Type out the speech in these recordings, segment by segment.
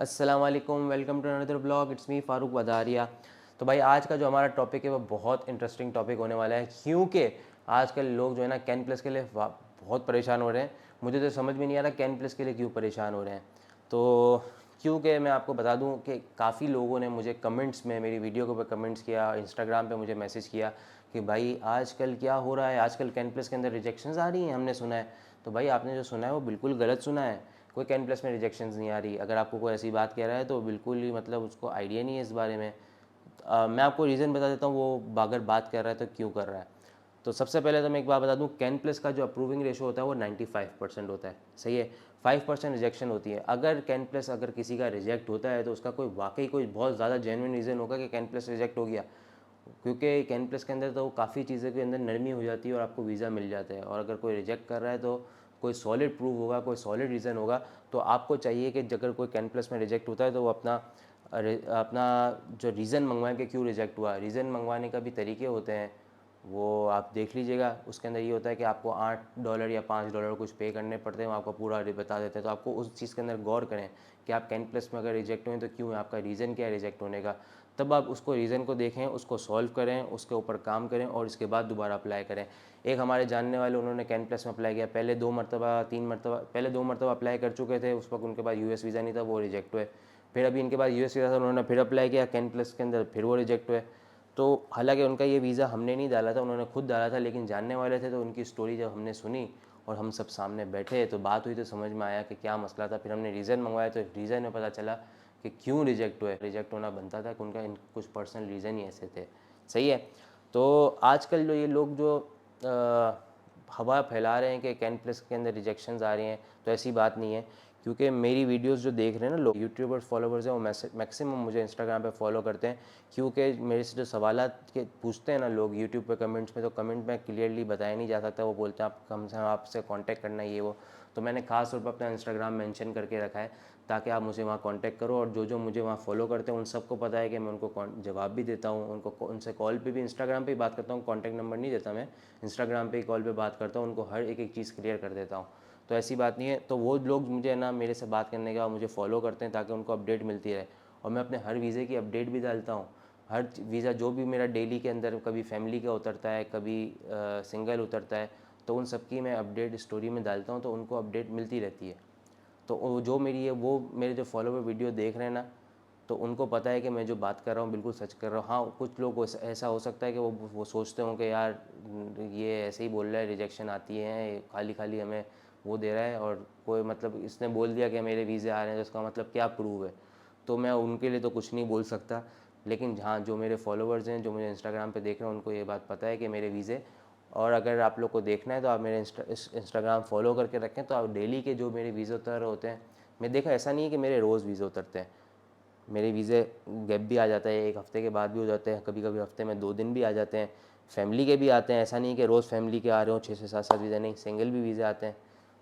अस्सलाम वालेकुम, welcome to another blog. It's me Farooq Vadaria. तो भाई आज का जो हमारा टॉपिक है वो बहुत इंटरेस्टिंग टॉपिक होने वाला है, क्योंकि आजकल लोग जो है ना कैन प्लस के लिए बहुत परेशान हो रहे हैं। मुझे तो समझ में नहीं आ रहा कैन प्लस के लिए क्यों परेशान हो रहे हैं। तो क्योंकि मैं आपको बता दूं कि काफ़ी लोगों ने मुझे कमेंट्स में मेरी वीडियो के ऊपर कमेंट्स किया, इंस्टाग्राम पे मुझे मैसेज किया कि भाई आजकल क्या हो रहा है, आजकल कैन प्लस के अंदर रिजेक्शंस आ रही हैं, हमने सुना है। तो भाई आपने जो सुना है वो बिल्कुल गलत सुना है। कोई कैन प्लस में रिजेक्शंस नहीं आ रही। अगर आपको कोई ऐसी बात कह रहा है तो बिल्कुल ही मतलब उसको आइडिया नहीं है इस बारे में। मैं आपको रीज़न बता देता हूँ वो अगर बात कर रहा है तो क्यों कर रहा है। तो सबसे पहले तो मैं एक बात बता दूं, कैन प्लस का जो अप्रूविंग रेशो होता है वो 95% होता है, सही है। 5% रिजेक्शन होती है। अगर कैन प्लस अगर किसी का रिजेक्ट होता है तो उसका कोई वाकई कोई बहुत ज़्यादा जेन्युइन रीज़न होगा कि कैन प्लस रिजेक्ट हो गया, क्योंकि कैन प्लस के अंदर तो काफ़ी चीज़ें के अंदर नरमी हो जाती है और आपको वीज़ा मिल जाता है। और अगर कोई रिजेक्ट कर रहा है तो कोई सॉलिड प्रूफ होगा, कोई सॉलिड रीज़न होगा। तो आपको चाहिए कि अगर कोई कैन प्लस में रिजेक्ट होता है तो वो अपना जो रीज़न मंगवाएं कि क्यों रिजेक्ट हुआ। रीज़न मंगवाने का भी तरीके होते हैं, वो आप देख लीजिएगा। उसके अंदर ये होता है कि आपको $8 या $5 कुछ पे करने पड़ते हैं, वो आपको पूरा बता देते हैं। तो आपको उस चीज़ के अंदर गौर करें कि आप कैन प्लस में अगर रिजेक्ट हुए तो क्यों है, आपका रीज़न क्या है रिजेक्ट होने का। तब आप उसको रीज़न को देखें, उसको सॉल्व करें, उसके ऊपर काम करें और इसके बाद दोबारा अप्लाई करें। एक हमारे जानने वाले, उन्होंने कैन प्लस में अप्लाई किया, पहले 2 मरतबा 3 मरतबा, पहले 2 मरतबा अप्लाई कर चुके थे। उस वक्त उनके पास यूएस वीज़ा नहीं था, वो रिजेक्ट हुए। फिर अभी इनके पास यूएस वीज़ा था, उन्होंने फिर अप्लाई किया कैन प्लस के अंदर, फिर वो रिजेक्ट हुए। तो हालांकि उनका ये वीज़ा हमने नहीं डाला था, उन्होंने खुद डाला था, लेकिन जानने वाले थे। तो उनकी स्टोरी जब हमने सुनी और हम सब सामने बैठे तो बात हुई तो समझ में आया कि क्या मसला था। फिर हमने रीज़न मंगवाया तो रीज़न में पता चला कि क्यों रिजेक्ट हुए। रिजेक्ट होना बनता था कि उनका कुछ पर्सनल रीज़न ही ऐसे थे, सही है। तो आजकल जो ये लोग जो हवा फैला रहे हैं कि कैन प्लस के अंदर रिजेक्शंस आ रही हैं, तो ऐसी बात नहीं है। क्योंकि मेरी वीडियोस जो देख रहे हैं ना लोग, यूट्यूबर्स फॉलोवर्स हैं, वो मैक्सिमम मुझे इंस्टाग्राम पे फॉलो करते हैं। क्योंकि मेरे से जो सवालात के पूछते हैं ना लोग यूट्यूब पे कमेंट्स में, तो कमेंट में क्लियरली बताया नहीं जा सकता। वो बोलते हैं आप कम से कम आपसे कांटेक्ट करना है, ये वो। तो मैंने खास तौर पर अपना इंस्टाग्राम मेंशन करके रखा है ताकि आप मुझे वहाँ कांटेक्ट करो। और जो जो मुझे वहाँ फॉलो करते हैं उन सबको पता है कि मैं उनको जवाब भी देता हूँ, उनसे कॉल पे भी, इंस्टाग्राम पे ही बात करता हूँ। कॉन्टैक्ट नंबर नहीं देता मैं, इंस्टाग्राम पे ही कॉल पे बात करता हूँ, उनको हर एक एक चीज़ क्लियर कर देता हूँ। तो ऐसी बात नहीं है। तो वो लोग मुझे ना मेरे से बात करने के बाद मुझे फॉलो करते हैं ताकि उनको अपडेट मिलती रहे। और मैं अपने हर वीज़े की अपडेट भी डालता हूँ। हर वीज़ा जो भी मेरा डेली के अंदर, कभी फैमिली का उतरता है, कभी सिंगल उतरता है, तो उन सब की मैं अपडेट स्टोरी में डालता हूँ, तो उनको अपडेट मिलती रहती है। तो जो मेरी है, वो मेरे जो फॉलोवर वीडियो देख रहे हैं ना, तो उनको पता है कि मैं जो बात कर रहा हूँ बिल्कुल सच कर रहा हूँ। हाँ, कुछ लोग ऐसा हो सकता है कि वो सोचते हों कि यार ये ऐसे ही बोल रहा है, रिजेक्शन आती है, खाली खाली हमें वो दे रहा है, और कोई मतलब इसने बोल दिया कि मेरे वीज़े आ रहे हैं तो उसका मतलब क्या प्रूव है। तो मैं उनके लिए तो कुछ नहीं बोल सकता। लेकिन हाँ, जो मेरे फॉलोवर्स हैं, जो मुझे इंस्टाग्राम पे देख रहे हैं, उनको ये बात पता है कि मेरे वीज़े। और अगर आप लोग को देखना है तो आप मेरे इंस्टाग्राम फॉलो करके रखें, तो आप डेली के जो मेरे वीज़े उतर होते हैं, मैं देखा ऐसा नहीं है कि मेरे रोज़ वीज़े उतरते हैं। मेरे वीज़े गैप भी आ जाता है, एक हफ़्ते के बाद भी हो जाते हैं, कभी कभी हफ़्ते में 2 दिन भी आ जाते हैं। फैमिली के भी आते हैं, ऐसा नहीं कि रोज़ फैमिली के आ रहे हो 6 से 7 वीज़े, नहीं, सिंगल भी वीज़े आते हैं।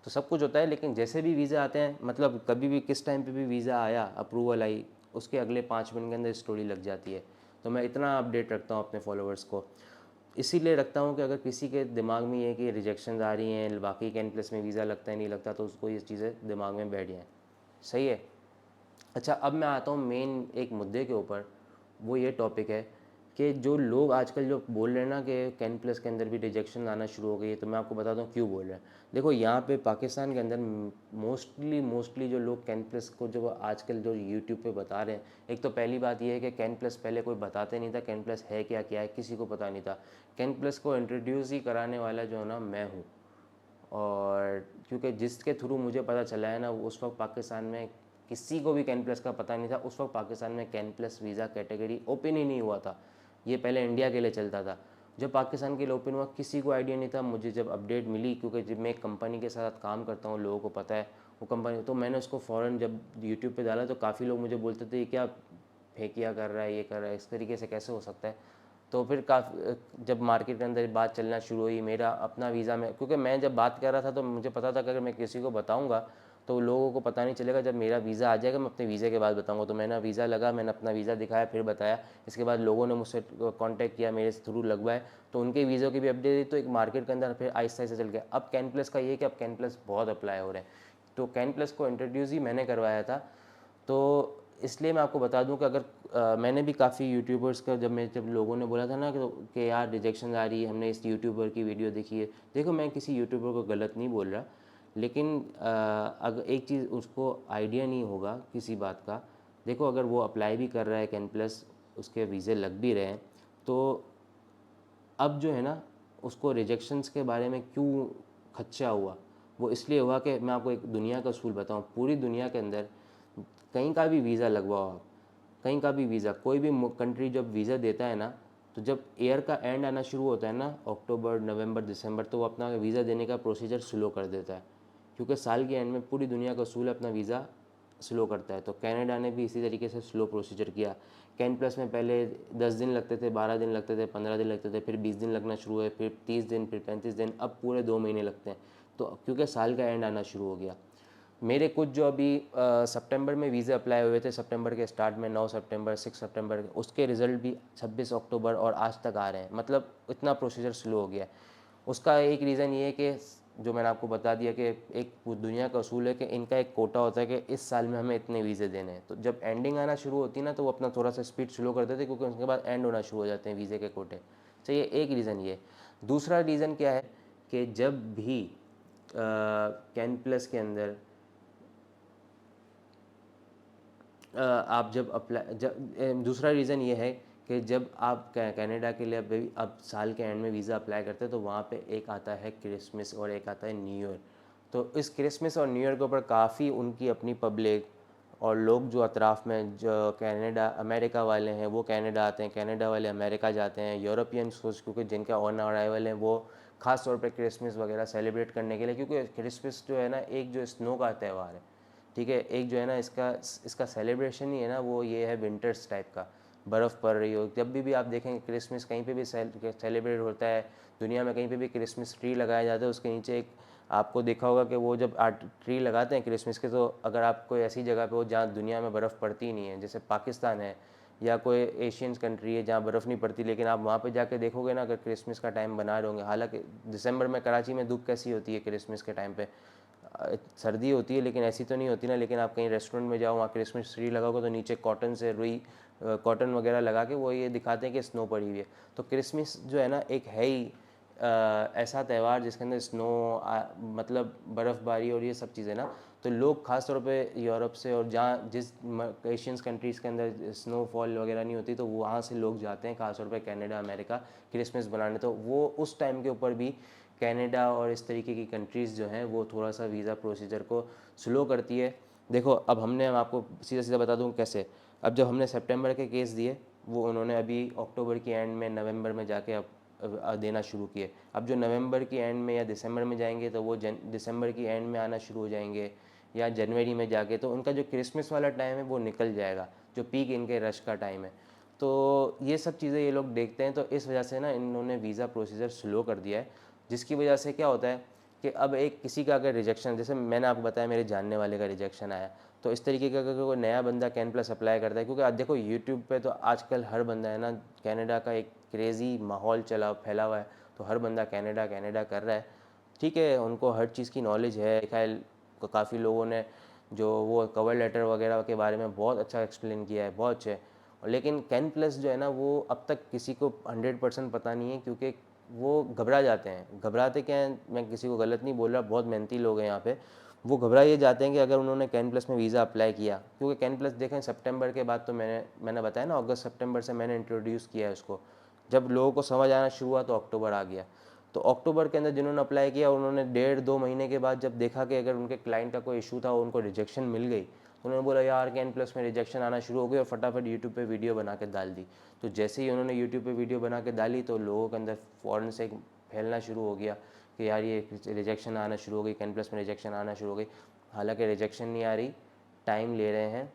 तो सब कुछ होता है। लेकिन जैसे भी वीज़े आते हैं, मतलब कभी भी किस टाइम पे भी वीज़ा आया, अप्रूवल आई, उसके अगले 5 मिनट के अंदर स्टोरी लग जाती है। तो मैं इतना अपडेट रखता हूँ अपने फॉलोअर्स को। इसीलिए रखता हूँ कि अगर किसी के दिमाग में ये कि रिजेक्शन आ रही हैं, बाकी कैन प्लस में वीज़ा लगता है नहीं लगता, तो उसको ये चीज़ें दिमाग में बैठ जाएँ, सही है। अच्छा, अब मैं आता हूँ मेन एक मुद्दे के ऊपर। वो ये टॉपिक है कि जो लोग आजकल जो बोल रहे हैं ना कि कैन प्लस के अंदर भी रिजेक्शन आना शुरू हो गई है, तो मैं आपको बताता हूँ क्यों बोल रहे हैं। देखो, यहाँ पे पाकिस्तान के अंदर मोस्टली जो लोग कैन प्लस को जो आजकल जो यूट्यूब पे बता रहे हैं, एक तो पहली बात ये है कि कैन प्लस पहले कोई बताते नहीं था, कैन प्लस है क्या क्या है किसी को पता नहीं था। कैन प्लस को इंट्रोड्यूस ही कराने वाला जो है ना, मैं हूँ। और क्योंकि जिसके थ्रू मुझे पता चला है ना, उस वक्त पाकिस्तान में किसी को भी कैन प्लस का पता नहीं था। उस वक्त पाकिस्तान में can plus visa category open ही नहीं हुआ था। ये पहले इंडिया के लिए चलता था। जब पाकिस्तान के लिए ओपन हुआ, किसी को आइडिया नहीं था। मुझे जब अपडेट मिली, क्योंकि जब मैं एक कंपनी के साथ काम करता हूँ, लोगों को पता है वो कंपनी, तो मैंने उसको फ़ौरन जब यूट्यूब पे डाला तो काफ़ी लोग मुझे बोलते थे ये क्या फेंकिया कर रहा है, ये कर रहा है, इस तरीके से कैसे हो सकता है। तो फिर काफ़ी जब मार्केट के अंदर बात चलना शुरू हुई, मेरा अपना वीज़ा में, क्योंकि मैं जब बात कर रहा था तो मुझे पता था कि अगर मैं किसी को बताऊंगा तो लोगों को पता नहीं चलेगा। जब मेरा वीज़ा आ जाएगा, मैं अपने वीज़े के बाद बताऊंगा। तो मैंने वीज़ा लगा, मैंने अपना वीज़ा दिखाया, फिर बताया। इसके बाद लोगों ने मुझसे कांटेक्ट किया, मेरे थ्रू लगवाए, तो उनके वीज़ों की भी अपडेट दी। तो एक मार्केट के अंदर फिर आहिस्ता आहिस्ता चल गया। अब कैन प्लस का ये कि अब कैन प्लस बहुत अप्लाई हो रहे हैं। तो कैन प्लस को इंट्रोड्यूस ही मैंने करवाया था। तो इसलिए मैं आपको बता दूं कि अगर मैंने भी काफ़ी यूट्यूबर्स का जब लोगों ने बोला था ना कि यार रिजेक्शन आ रही है, हमने इस यूट्यूबर की वीडियो देखी है। देखो, मैं किसी यूट्यूबर को गलत नहीं बोल रहा, लेकिन अगर एक चीज़ उसको आइडिया नहीं होगा किसी बात का। देखो, अगर वो अप्लाई भी कर रहा है कैन प्लस, उसके वीज़े लग भी रहे हैं, तो अब जो है ना, उसको रिजेक्शंस के बारे में क्यों खदशा हुआ? वो इसलिए हुआ कि मैं आपको एक दुनिया का असूल बताऊं। पूरी दुनिया के अंदर कहीं का भी वीज़ा लगवाओ आप, कहीं का भी वीज़ा, कोई भी कंट्री जब वीज़ा देता है ना, तो जब ईयर का एंड आना शुरू होता है ना, अक्टूबर, नवंबर, दिसंबर, तो वो अपना वीज़ा देने का प्रोसीजर स्लो कर देता है, क्योंकि साल के एंड में पूरी दुनिया का असूल अपना वीज़ा स्लो करता है। तो कनाडा ने भी इसी तरीके से स्लो प्रोसीजर किया। कैन प्लस में पहले 10 दिन लगते थे, 12 दिन लगते थे, 15 दिन लगते थे, फिर 20 दिन लगना शुरू हुए, फिर 30 दिन, फिर 35 दिन, अब पूरे 2 महीने लगते हैं। तो क्योंकि साल का एंड आना शुरू हो गया। मेरे कुछ जो अभी सितंबर में वीज़ा अप्लाई हुए थे, सितंबर के स्टार्ट में 9 सितंबर, 6 सितंबर, उसके रिज़ल्ट भी 26 अक्टूबर और आज तक आ रहे हैं। मतलब इतना प्रोसीजर स्लो हो गया है। उसका एक रीज़न ये है कि जो मैंने आपको बता दिया कि एक दुनिया का असूल है कि इनका एक कोटा होता है कि इस साल में हमें इतने वीज़े देने हैं। तो जब एंडिंग आना शुरू होती है ना, तो वो अपना थोड़ा सा स्पीड स्लो कर देते हैं, क्योंकि उसके बाद एंड होना शुरू हो जाते हैं वीज़े के कोटे। तो ये एक रीज़न ये। दूसरा रीज़न क्या है कि जब भी कैन प्लस के अंदर आप जब अप्लाई जब दूसरा रीज़न ये है कि जब आप कनाडा के लिए अभी अब साल के एंड में वीज़ा अप्लाई करते हैं, तो वहाँ पे एक आता है क्रिसमस और एक आता है न्यू ईयर। तो इस क्रिसमस और न्यू ईयर के ऊपर काफ़ी उनकी अपनी पब्लिक और लोग जो अतराफ़ में जो कनाडा अमेरिका वाले हैं वो कनाडा आते हैं, कनाडा वाले अमेरिका जाते हैं, यूरोपियंस क्योंकि जिनका ऑन अराइवल है वो ख़ास तौर पे क्रिसमस वगैरह सेलिब्रेट करने के लिए, क्योंकि क्रिसमस जो है ना एक जो स्नो का त्यौहार है, ठीक है, एक जो है ना इसका इसका सेलिब्रेशन ही है ना, वो ये है विंटर्स टाइप का, बर्फ़ पड़ रही हो। जब भी आप देखेंगे क्रिसमस कहीं पे भी सेलिब्रेट होता है दुनिया में, कहीं पे भी क्रिसमस ट्री लगाया जाता है, उसके नीचे एक आपको देखा होगा कि वो जब ट्री लगाते हैं क्रिसमस के, तो अगर आप कोई ऐसी जगह पे हो जहाँ दुनिया में बर्फ़ पड़ती ही नहीं है, जैसे पाकिस्तान है या कोई एशियन कंट्री है जहाँ बर्फ़ नहीं पड़ती, लेकिन आप वहाँ पे जाके देखोगे ना, अगर क्रिसमस का टाइम बना रहे होंगे, हालांकि दिसंबर में कराची में धूप कैसी होती है क्रिसमस के टाइम पे, सर्दी होती है, लेकिन ऐसी तो नहीं होती ना। लेकिन आप कहीं रेस्टोरेंट में जाओ, वहाँ क्रिसमस ट्री लगाओगे तो नीचे कॉटन से रुई कॉटन वगैरह लगा के वो ये दिखाते हैं कि स्नो पड़ी हुई है। तो क्रिसमस जो है ना एक है ही ऐसा त्यौहार जिसके अंदर स्नो मतलब बर्फ़बारी और ये सब चीज़ें ना, तो लोग ख़ास तौर पे यूरोप से और जहाँ जिस एशियंस कंट्रीज़ के अंदर स्नोफॉल वगैरह नहीं होती, तो वहाँ से लोग जाते हैं ख़ास तौर पे कनाडा अमेरिका क्रिसमस बनाने। तो वो उस टाइम के ऊपर भी कनाडा और इस तरीके की कंट्रीज़ जो हैं वो थोड़ा सा वीज़ा प्रोसीजर को स्लो करती है। देखो, अब हमने आपको सीधा सीधा बता दूँ कैसे। अब जब हमने सितंबर के केस दिए, वो उन्होंने अभी अक्टूबर की एंड में नवंबर में जाके अब देना शुरू किए। अब जो नवंबर की एंड में या दिसंबर में जाएंगे, तो वो दिसंबर की एंड में आना शुरू हो जाएंगे, या जनवरी में जाके, तो उनका जो क्रिसमस वाला टाइम है वो निकल जाएगा, जो पीक इनके रश का टाइम है। तो ये सब चीज़ें ये लोग देखते हैं, तो इस वजह से ना इन्होंने वीज़ा प्रोसीजर स्लो कर दिया है, जिसकी वजह से क्या होता है कि अब एक किसी का अगर रिजेक्शन, जैसे मैंने आपको बताया मेरे जानने वाले का रिजेक्शन आया, तो इस तरीके का अगर कोई नया बंदा कैन प्लस अप्लाई करता है, क्योंकि आज देखो यूट्यूब पे तो आजकल हर बंदा है ना, कनाडा का एक क्रेज़ी माहौल चला फैला हुआ है, तो हर बंदा कनाडा कनाडा कर रहा है। ठीक है, उनको हर चीज़ की नॉलेज है, देखा है काफ़ी लोगों ने जो वो कवर लेटर वगैरह के बारे में बहुत अच्छा एक्सप्लेन किया है, बहुत अच्छे। लेकिन कैन प्लस जो है ना, वो अब तक किसी को 100% पता नहीं है, क्योंकि वो घबरा जाते हैं। घबराते क्या हैं, मैं किसी को गलत नहीं बोल रहा, बहुत मेहनती लोग हैं यहाँ पे। वो घबरा ये जाते हैं कि अगर उन्होंने कैन प्लस में वीज़ा अप्लाई किया, क्योंकि कैन प्लस देखें सितंबर के बाद, तो मैंने बताया ना अगस्त सितंबर से मैंने इंट्रोड्यूस किया है उसको। जब लोगों को समझ आना शुरू हुआ तो अक्टूबर आ गया। तो अक्टूबर के अंदर जिन्होंने अप्लाई किया, उन्होंने 1.5-2 महीने के बाद जब देखा कि अगर उनके क्लाइंट का कोई इशू था, उनको रिजेक्शन मिल गई, तो उन्होंने बोला यार कैन प्लस में रिजेक्शन आना शुरू हो गई, और फटाफट यूट्यूब पे वीडियो बना के डाल दी। तो जैसे ही उन्होंने यूट्यूब पे वीडियो बना के डाली, तो लोगों के अंदर फ़ौरन से फैलना शुरू हो गया कि यार ये रिजेक्शन आना शुरू हो गई, कैन प्लस में रिजेक्शन आना शुरू हो गई। हालांकि रिजेक्शन नहीं आ रही, टाइम ले रहे हैं,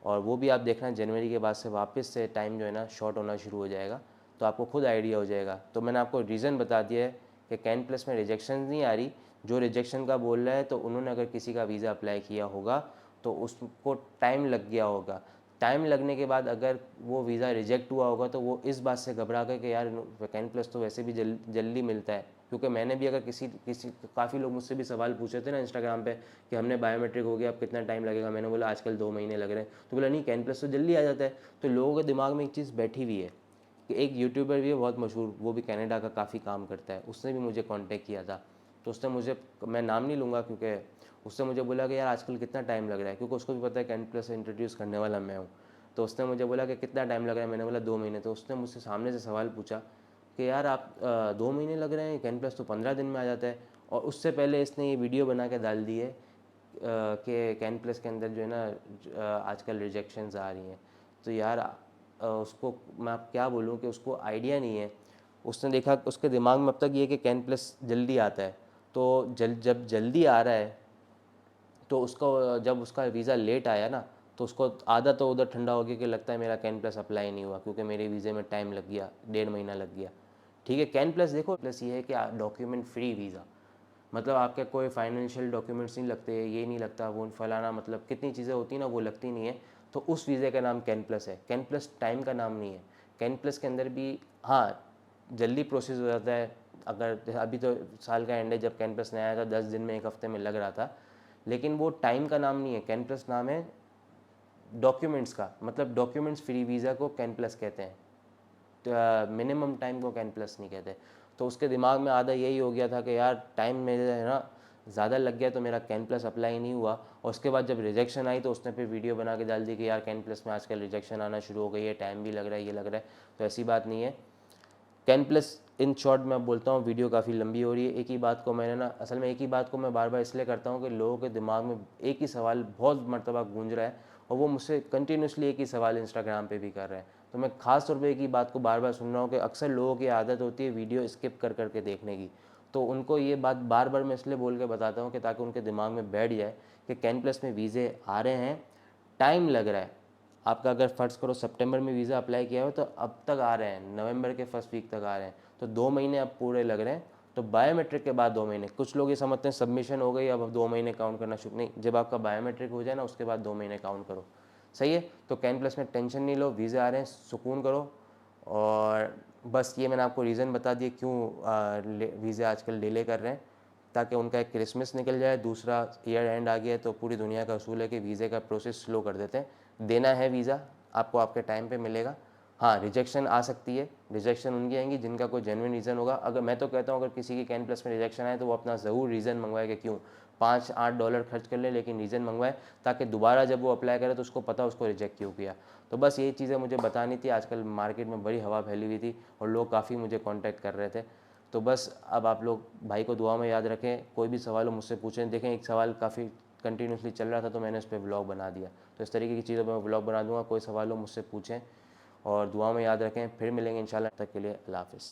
और वो भी आप देखना जनवरी के बाद से वापस से टाइम जो है ना शॉर्ट होना शुरू हो जाएगा, तो आपको खुद आइडिया हो जाएगा। तो मैंने आपको रीज़न बता दिया है कि कैन प्लस में रिजेक्शन नहीं आ रही। जो रिजेक्शन का बोल रहा है, तो उन्होंने अगर किसी का वीज़ा अप्लाई किया होगा तो उसको टाइम लग गया होगा, टाइम लगने के बाद अगर वो वीज़ा रिजेक्ट हुआ होगा तो वो इस बात से घबरा गए कि यार कैन प्लस तो वैसे भी जल्दी मिलता है। क्योंकि मैंने भी अगर किसी काफ़ी लोग मुझसे भी सवाल पूछे थे ना इंस्टाग्राम पे कि हमने बायोमेट्रिक हो गया, अब कितना टाइम लगेगा, मैंने बोला आजकल 2 महीने लग रहे हैं। तो बोला नहीं, कैन प्लस तो जल्दी आ जाता है। तो लोगों के दिमाग में एक चीज़ बैठी हुई है कि एक यूट्यूबर भी है बहुत मशहूर, वो भी कनाडा का काफ़ी काम करता है, उसने भी मुझे कांटेक्ट किया था। तो उसने मुझे, मैं नाम नहीं लूँगा क्योंकि उसने मुझे बोला कि यार आजकल कितना टाइम लग रहा है, क्योंकि उसको भी पता है कैन प्लस इंट्रोड्यूस करने वाला मैं हूँ। तो उसने मुझे बोला कि कितना टाइम लग रहा है, मैंने बोला 2 महीने। तो उसने मुझसे सामने से सवाल पूछा कि यार आप 2 महीने लग रहे हैं, कैन प्लस तो 15 दिन में आ जाता है। और उससे पहले इसने ये वीडियो बना के डाल दी है कि कैन प्लस के अंदर जो है ना आजकल रिजेक्शंस आ रही हैं। तो यार उसको मैं आप क्या बोलूँ कि उसको आइडिया नहीं है। उसने देखा, उसके दिमाग में अब तक ये कि कैन प्लस जल्दी आता है, तो जब जल्दी आ रहा है तो उसको, जब उसका वीज़ा लेट आया ना तो उसको आधा तो उधर ठंडा हो गया कि लगता है मेरा कैन प्लस अप्लाई नहीं हुआ क्योंकि मेरे वीज़े में टाइम लग गया, 1.5 महीना लग गया। ठीक है, कैन प्लस देखो, प्लस ये है कि डॉक्यूमेंट फ्री वीज़ा, मतलब आपके कोई फाइनेंशियल डॉक्यूमेंट्स नहीं लगते, ये नहीं लगता, वो फलाना, मतलब कितनी चीज़ें होती हैं ना वो लगती नहीं है। तो उस वीज़े का नाम कैन प्लस है। कैन प्लस टाइम का नाम नहीं है। कैन प्लस के अंदर भी हाँ जल्दी प्रोसेस हो जाता है। अगर अभी तो साल का एंड है, जब कैन प्लस नया आया था 10 दिन में, 1 हफ्ते में लग रहा था, लेकिन वो टाइम का नाम नहीं है। कैन प्लस नाम है डॉक्यूमेंट्स का, मतलब डॉक्यूमेंट्स फ्री वीज़ा को कैन प्लस कहते हैं, तो मिनिमम टाइम को कैन प्लस नहीं कहते। तो उसके दिमाग में आधा यही हो गया था कि यार टाइम मेरे है ना ज़्यादा लग गया तो मेरा कैन प्लस अप्लाई नहीं हुआ। और उसके बाद जब रिजेक्शन आई तो उसने फिर वीडियो बना के डाल दी कि यार कैन प्लस में आजकल रिजेक्शन आना शुरू हो गई है, टाइम भी लग रहा है, ये लग रहा है। तो ऐसी बात नहीं है। कैन प्लस इन शॉर्ट मैं बोलता हूँ, वीडियो काफ़ी लंबी हो रही है। एक ही बात को मैंने ना, असल में एक ही बात को मैं बार बार इसलिए करता हूँ कि लोगों के दिमाग में एक ही सवाल बहुत मरतबा गूंज रहा है और वो मुझसे कंटिन्यूसली एक ही सवाल इंस्टाग्राम पे भी कर रहे हैं। तो मैं खास तौर पे एक ही बात को बार बार सुन रहा हूँ कि अक्सर लोगों की आदत होती है वीडियो स्किप कर करके देखने की। तो उनको ये बात बार बार मैं इसलिए बोल के बताता हूँ कि ताकि उनके दिमाग में बैठ जाए कि कैन प्लस में वीज़े आ रहे हैं, टाइम लग रहा है। आपका अगर फ़र्ज़ करो सितंबर में वीज़ा अप्लाई किया हो तो अब तक आ रहे हैं, नवंबर के फर्स्ट वीक तक आ रहे हैं, तो 2 महीने अब पूरे लग रहे हैं। तो बायोमेट्रिक के बाद 2 महीने, कुछ लोग ये समझते हैं सबमिशन हो गई अब 2 महीने काउंट करना शुरू, नहीं, जब आपका बायोमेट्रिक हो जाए ना उसके बाद 2 महीने काउंट करो। सही है। तो कैन प्लस में टेंशन नहीं लो, वीज़े आ रहे हैं, सुकून करो। और बस ये मैंने आपको रीज़न बता दिए क्यों वीज़े आजकल डिले कर रहे हैं, ताकि उनका एक क्रिसमस निकल जाए, दूसरा ईयर एंड आ गया है, तो पूरी दुनिया का असूल है कि वीज़े का प्रोसेस स्लो कर देते हैं। देना है वीज़ा, आपको आपके टाइम पे मिलेगा। हाँ, रिजेक्शन आ सकती है, रिजेक्शन उनकी आएंगी जिनका कोई जेन्युइन रीज़न होगा। अगर मैं तो कहता हूँ अगर किसी की कैन प्लस में रिजेक्शन आए तो वो अपना ज़रूर रीज़न मंगवाए कि क्यों, $5-8 खर्च कर ले लेकिन रीज़न मंगवाए, ताकि दोबारा जब वो अप्लाई करे तो उसको पता उसको रिजेक्ट क्यों किया। तो बस यही चीज़ें मुझे बतानी थी। आजकल मार्केट में बड़ी हवा फैली हुई थी और लोग काफ़ी मुझे कॉन्टैक्ट कर रहे थे। तो बस अब आप लोग भाई को दुआ में याद रखें, कोई भी सवाल हो मुझसे पूछें। देखें एक सवाल काफ़ी कंटिन्यूसली चल रहा था तो मैंने उस पर व्लॉग बना दिया, तो इस तरीके की चीज़ों पर मैं व्लॉग बना दूंगा। कोई सवाल हो मुझसे पूछें और दुआ में याद रखें। फिर मिलेंगे इंशाल्लाह, तक के लिए अल्लाह हाफ़िज़।